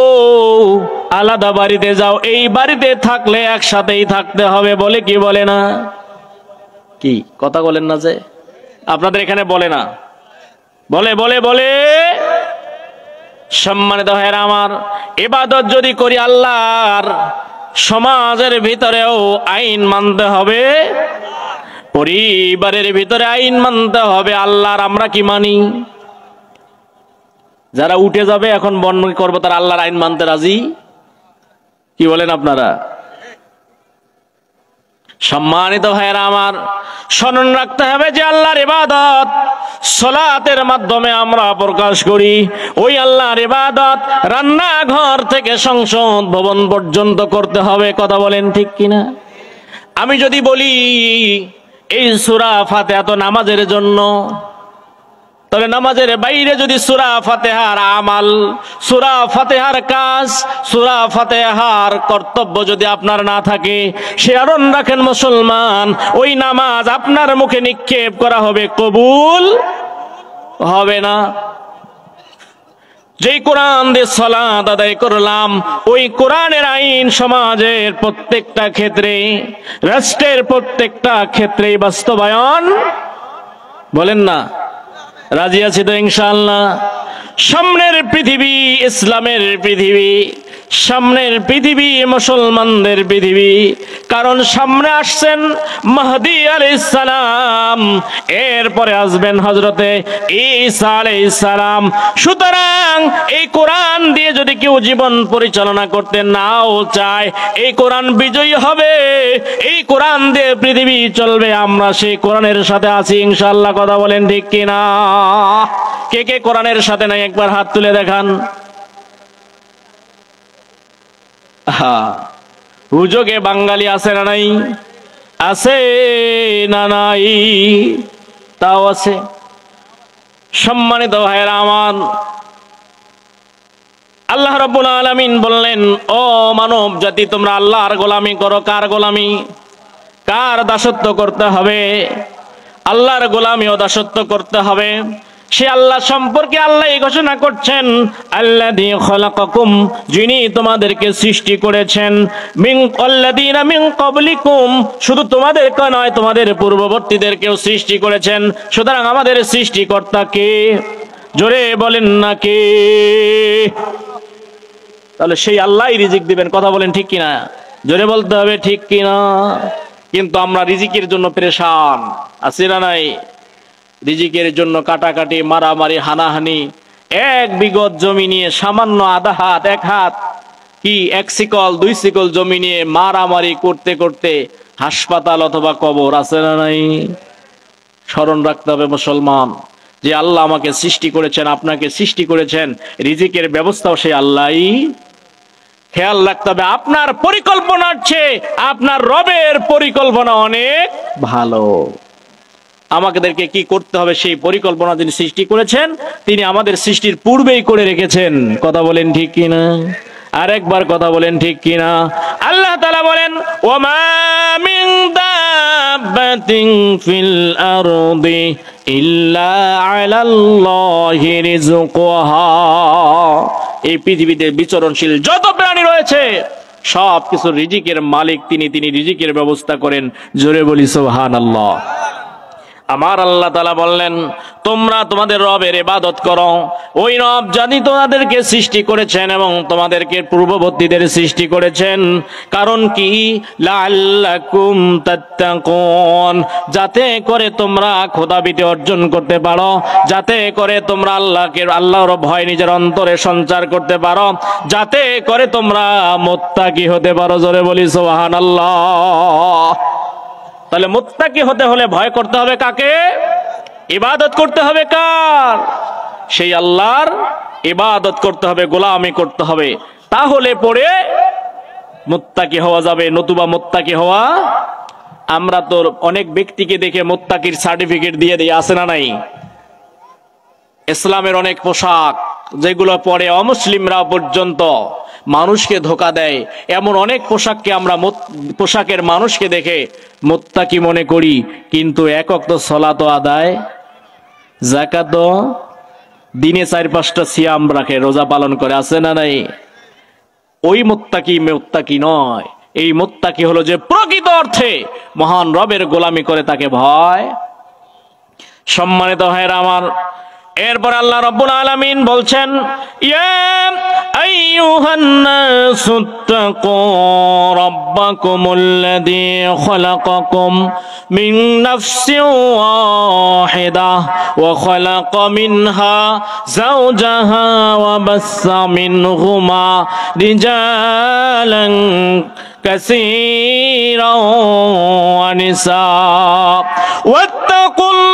Speaker 1: আলাদা বাড়িতে যাও, এই বাড়িতে থাকলে একসাথেই থাকতে হবে। বলে কি বলে না? কি কথা বলেন না যে? আপনাদের এখানে বলে না? বলে বলে বলে। সম্মানিত ভাইয়েরা আমার, ইবাদত যদি করি আল্লাহর, সমাজের ভিতরেও আইন মানতে হবে, পরিবারের ভিতরে আইন মানতে হবে। আল্লাহর আমরা কি মানি? যারা উঠে যাবে এখন বন্ধ করবো তারা আল্লাহর আইন মানতে রাজি? কি বলেন আপনারা? সম্মানিত ভাইয়েরা আমার, স্মরণ রাখতে হবে যে আল্লাহর ইবাদত সালাতের মাধ্যমে আমরা প্রকাশ করি। ওই আল্লাহর ইবাদত রান্নাঘর থেকে সংসদ ভবন পর্যন্ত করতে হবে। কথা বলেন ঠিক কিনা? আমি যদি বলি এই সূরা ফাতিহা তো নামাজের জন্য, তবে নামাজের বাইরে যদি সূরা ফাতিহার আমাল, সূরা ফাতিহার কাজ, সূরা ফাতিহার কর্তব্য যদি আপনার না থাকে, স্মরণ রাখেন মুসলমান, ওই নামাজ আপনার মুখে নিক্ষেপ করা হবে, কবুল হবে না। যেই কোরআন দিয়ে সালাত আদায় করলাম, ওই কোরআনের আইন সমাজের প্রত্যেকটা ক্ষেত্রে, রাষ্ট্রের প্রত্যেকটা ক্ষেত্রে বাস্তবায়ন, বলেন না রাজি আছি তো ইনশাআল্লাহ? সামনের পৃথিবী ইসলামের পৃথিবী, সামনের পৃথিবী মুসলমানদের পৃথিবী। কারণ সামনে আসছেন মাহদী আলাইহিস সালাম, এরপরে আসবেন হযরতে ঈসা আলাইহিস সালাম। সুতরাং এই কোরআন দিয়ে যদি কেউ জীবন পরিচালনা করতে নাও চায়, এই কোরআন বিজয়ী হবে, এই কোরআন দিয়ে পৃথিবী চলবে। আমরা সেই কোরআনের সাথে আছি ইনশাআল্লাহ। কথা বলেন ঠিক কিনা? কে কে কোরআনের সাথে নাই একবার হাত তুলে দেখান। হুজুগে বাঙালি আছে না নাই? আছে না নাই? তাও আছে। সম্মানিত ভাইয়েরা আমার, আল্লাহ রাব্বুল আলামিন বললেন, ও মানব জাতি, তোমরা আল্লাহর গোলামি করো। কার গোলামি? কার দাসত্ব করতে হবে? আল্লাহর গোলামি ও দাসত্ব করতে হবে। সে আল্লাহ সম্পর্কে আল্লাহ ঘোষণা করছেন, আল্লাযী খালাকাকুম, যিনি তোমাদেরকে সৃষ্টি করেছেন, মিন আল্লাযীনা মিন ক্বাবলিকুম, শুধু তোমাদেরকে নয় তোমাদের পূর্ববর্তীদেরকেও সৃষ্টি করেছেন। সুতরাং আমাদের সৃষ্টিকর্তা কে? জোরে বলেন না কে? তাহলে সেই আল্লাহই রিজিক দিবেন। কথা বলেন ঠিক কিনা? জোরে বলতে হবে ঠিক কিনা? কিন্তু আমরা রিজিকের জন্য পেরেশান আছি না নাই? রিজিকের জন্য কাটাকাটি, মারামারি, হানাহানি। এক বিঘত জমি নিয়ে সামান্য আধা হাত, এক হাত কি এক শিকল, দুই শিকল জমি নিয়ে মারামারি করতে করতে হাসপাতাল অথবা কবর, আছে না নাই? স্মরণ রাখতে হবে মুসলমান যে আল্লাহ আমাকে সৃষ্টি করেছেন, আপনাকে সৃষ্টি করেছেন, রিজিকের ব্যবস্থাও সেই আল্লাহই। খেয়াল রাখতে হবে আপনার পরিকল্পনার চেয়ে আপনার রবের পরিকল্পনা অনেক ভালো। আমাদেরকে কি করতে হবে সেই পরিকল্পনা যিনি সৃষ্টি করেছেন, তিনি আমাদের সৃষ্টির পূর্বেই করে রেখেছেন। কথা বলেন ঠিক কিনা? আরেকবার কথা বলেন ঠিক কিনা? আল্লাহ তাআলা বলেন, ওয়ামা মিন দাব্বাতিন ফিল আরদি ইল্লা আলাল্লাহি রিজকুহা। এই পৃথিবীতে বিচরণশীল যত প্রাণী রয়েছে সব কিছু রিজিকের মালিক তিনি, তিনি রিজিকের ব্যবস্থা করেন। জোরে বলি সুবহানাল্লাহ। আমার আল্লাহ তাআলা বললেন, তোমরা তোমাদের রবের ইবাদত করো। ওই রব জানি তোমাদেরকে সৃষ্টি করেছেন এবং তোমাদেরকে পূর্ববর্তীদের সৃষ্টি করেছেন। কারণ কি? লাআল্লাকুম তাত্তাকুন, যাতে করে তোমরা খোদাভীতি অর্জন করতে পারো, যাতে করে তোমরা আল্লাহর ভয় নিজের অন্তরে সঞ্চার করতে পারো, যাতে করে তোমরা মুত্তাকি হতে পারো। জোরে বলি সুবহানাল্লাহ। তাহলে মুত্তাকি হতে হলে ভয় করতে হবে কাকে? ইবাদত করতে হবে কার? সেই আল্লাহর ইবাদত করতে হবে, গোলামি করতে হবে। তাহলে পরে মুত্তাকি হওয়া যাবে, নতুবা মুত্তাকি হওয়া। আমরা তো অনেক ব্যক্তিকে দেখে মুত্তাকির সার্টিফিকেট দিয়ে দিই, আছে না নাই? ইসলামের অনেক পোশাক যেগুলো পরে অমুসলিমরা পর্যন্ত মানুষকে ধোঁকা দেয়, এমন অনেক পোশাককে আমরা পোশাকের মানুষকে দেখে মুত্তাকি মনে করি, কিন্তু এক ওয়াক্ত সালাত আদায়, যাকাত, দিনে 4-5টা সিয়াম রাখে, রোজা পালন করে, আছে না নাই? ওই মুত্তাকি নয়। এই মুত্তাকি হলো যে প্রকৃত অর্থে মহান রবের গোলামি করে, তাকে ভয়। সম্মানিত ভাইয়েরা আমার, এরপর আল্লাহ রাব্বুল আলামিন বলছেন, ইয়া আইয়ুহান নাসুত্তাকু রাব্বাকুমুল্লাযী খালাকাকুম মিন নাফসিন ওয়াহিদাহ ওয়া খালাকা মিনহা যাওজাহা ওয়া বাসসা মিনহুমা রিজালান কাসীরান ওয়া নিসা ওয়াত্তাকুল্লাহাল্লাযী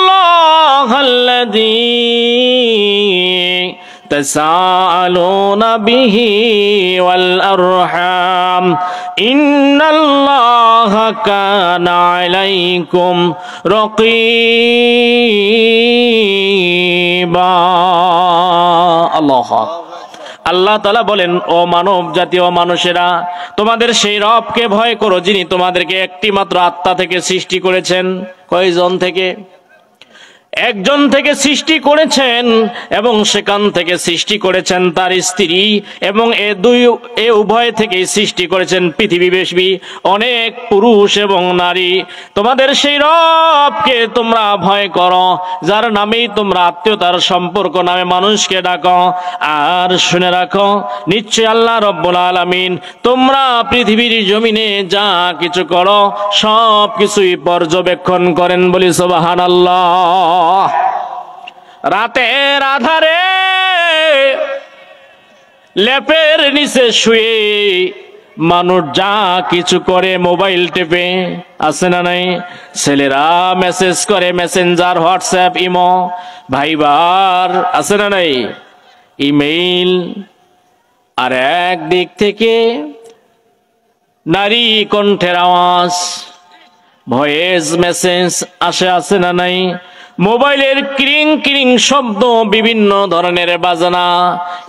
Speaker 1: تساءلون به والأرحام إن الله كان عليكم رقيبا الله আল্লাহ তাআলা বলেন, ও মানব জাতি, ও মানুষেরা, তোমাদের সেই রবকে ভয় করো যিনি তোমাদেরকে একটি মাত্র আত্মা থেকে সৃষ্টি করেছেন। কয়জন থেকে? একজন থেকে সৃষ্টি করেছেন এবং সেখান থেকে সৃষ্টি করেছেন তার স্ত্রী, এবং এ উভয় থেকে সৃষ্টি করেছেন পৃথিবীব্যাপী অনেক পুরুষ এবং নারী। তোমাদের সেই রবকে তোমরা ভয় করো যার নামেই তোমরা আত্মীয়তার সম্পর্ক নামে মানুষকে ডাকো। আর শুনে রাখো, নিশ্চয় আল্লাহ রব্বুল আলামিন তোমরা পৃথিবীর জমিনে যা কিছু করো সব কিছুই পর্যবেক্ষণ করেন। বলি সুবহানাল্লাহ। রাতের আধারে লেপের নিচে শুয়ে মানুষ যা কিছু করে, মোবাইল টেপে, আছে না নাই? ছেলেরা মেসেজ করে মেসেঞ্জার, হোয়াটসঅ্যাপ, ইমো, ভাইবার, আছে না নাই? ইমেইল। আর এক দিক থেকে নারী কণ্ঠের আওয়াজ, ভয়েস মেসেজ আসে, আছে না নাই? মোবাইলের ক্রিং ক্রিং শব্দ, বিভিন্ন ধরনের বাজনা।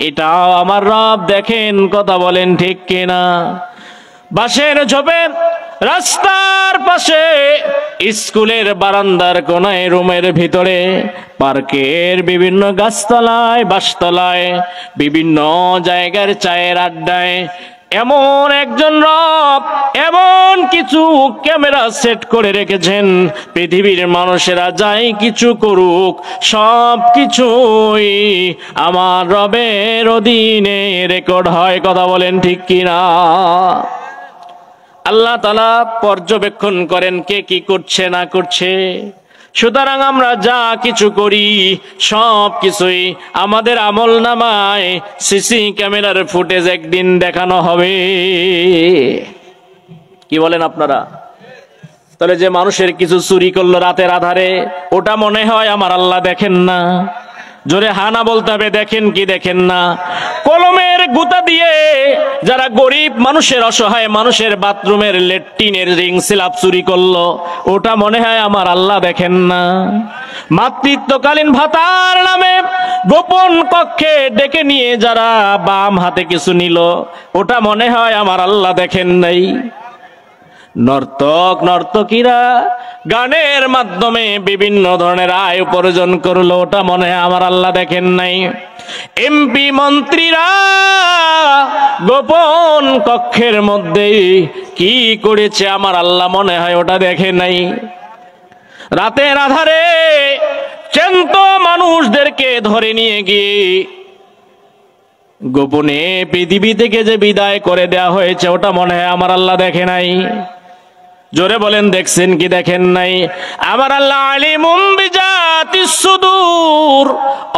Speaker 1: এটাও আমার রব দেখেন। কথা বলেন ঠিক কিনা? বাঁশের ঝোপে, রাস্তার পাশে, স্কুলের বারান্দার কোনায়, রুমের ভিতরে, পার্কের বিভিন্ন গাছতলায়, বাসতলায়, বিভিন্ন জায়গার চায়ের আড্ডায় এমন একজন রব এমন কিছু ক্যামেরা সেট করে রেখেছেন, পৃথিবীর মানুষেরা যাই কিছু করুক সব কিছুই আমার রবের অধীনে রেকর্ড হয়। কথা বলেন ঠিক কিনা? আল্লাহ তাআলা পর্যবেক্ষণ করেন কে কি করছে না করছে। সুতরাং আমরা যা কিছু করি সব কিছুই আমাদের আমল নামায় সিসি ক্যামেরার ফুটেজ একদিন দেখানো হবে। কি বলেন আপনারা? তাহলে যে মানুষের কিছু চুরি করলো রাতের আধারে, ওটা মনে হয় আমার আল্লাহ দেখেন না? জোরে হানা বলতে হবে, দেখেন কি দেখেন না? কলমের গুতা দিয়ে যারা গরিব মানুষের, অসহায় মানুষের বাথরুমের লেট্রিনের রিং সিলাপ চুরি করলো, ওটা মনে হয় আমার আল্লাহ দেখেন না? মাতৃত্বকালীন ভাতার নামে গোপন কক্ষে ডেকে নিয়ে যারা বাম হাতে কিছু নিল, ওটা মনে হয় আমার আল্লাহ দেখেন নাই? নর্তক নর্তকীরা গানের মাধ্যমে বিভিন্ন ধরনের আয় উপার্জন করলো, ওটা মনে হয় আমার আল্লাহ দেখেন নাই? এমপি মন্ত্রীরা গোপন কক্ষের মধ্যে কি করেছে আমার আল্লাহ মনে হয় ওটা দেখে নাই? রাতের আধারে জ্যান্ত মানুষদেরকে ধরে নিয়ে গিয়ে গোপনে পৃথিবী থেকে যে বিদায় করে দেয়া হয়েছে, ওটা মনে হয় আমার আল্লাহ দেখে নাই? জোরে বলেন, দেখছেন কি দেখেন নাই? আমার আল্লাহ আলিমুম বিজাতিস সুদূর,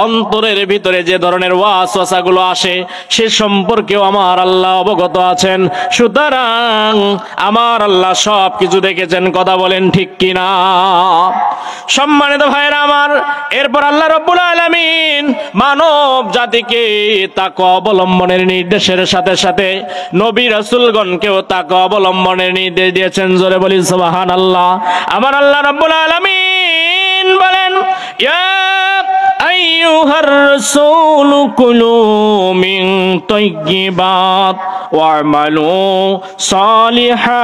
Speaker 1: অন্তরের ভিতরে যে ধরনের ওয়াসওয়াসা গুলো আসে সে সম্পর্কেও আমার আল্লাহ অবগত আছেন। সুতরাং আমার আল্লাহ সব কিছু দেখেছেন। কথা বলেন ঠিক কিনা? সম্মানিত ভাইরা আমার, এরপর আল্লাহ রাব্বুল আলামিন মানব জাতিকে তাকওয়া অবলম্বনের নির্দেশের সাথে সাথে নবী রাসূলগণকেও তাকওয়া অবলম্বনের নির্দেশ দিয়েছেন। জোরে বলি সুবহানাল্লাহ। আমার আল্লাহ রাব্বুল আলামিন বলেন, ইয়া আইয়ুহার রাসূলু কুলু মিন طيبات واعملوا صالحا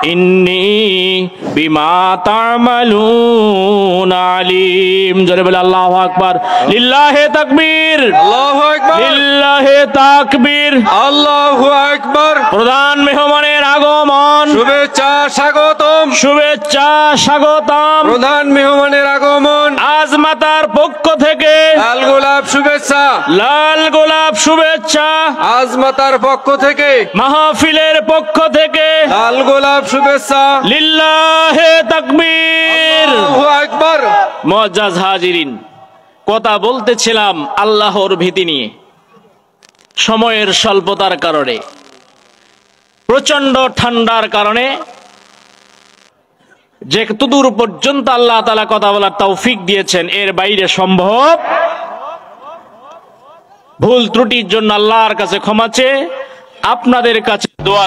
Speaker 1: إني بما تعملون عليم জোরে বলে আল্লাহু আকবার লিল্লাহি তাকবীর
Speaker 2: আল্লাহু আকবার
Speaker 1: লিল্লাহি তাকবীর
Speaker 2: আল্লাহু আকবার
Speaker 1: প্রধান মেহমানের আগমন
Speaker 2: শুভেচ্ছা স্বাগতম
Speaker 1: শুভেচ্ছা স্বাগতম
Speaker 2: প্রধান মেহমানের আগমন
Speaker 1: আজ মাতার পক্ষ থেকে
Speaker 2: লাল গোলাপ শুভেচ্ছা
Speaker 1: লাল গোলাপ শুভেচ্ছা
Speaker 2: আজ মাতার পক্ষ থেকে
Speaker 1: মাহফিলের পক্ষ থেকে
Speaker 2: লাল গোলাপ শুভেচ্ছা
Speaker 1: লিল্লাহি তাকবীর
Speaker 2: আল্লাহু আকবার
Speaker 1: মুআজ্জাজ হাজিরিন কথা বলতেছিলাম আল্লাহর ভীতি নিয়ে সময়ের স্বল্পতার কারণে প্রচন্ড ঠান্ডার কারণে যে কতদূর পর্যন্ত আল্লাহ তাআলা কথা বলার তৌফিক দিয়েছেন এর বাইরে সম্ভব ভুল ত্রুটির জন্য আল্লাহর কাছে ক্ষমা চেয়ে আপনাদের কাছে দোয়া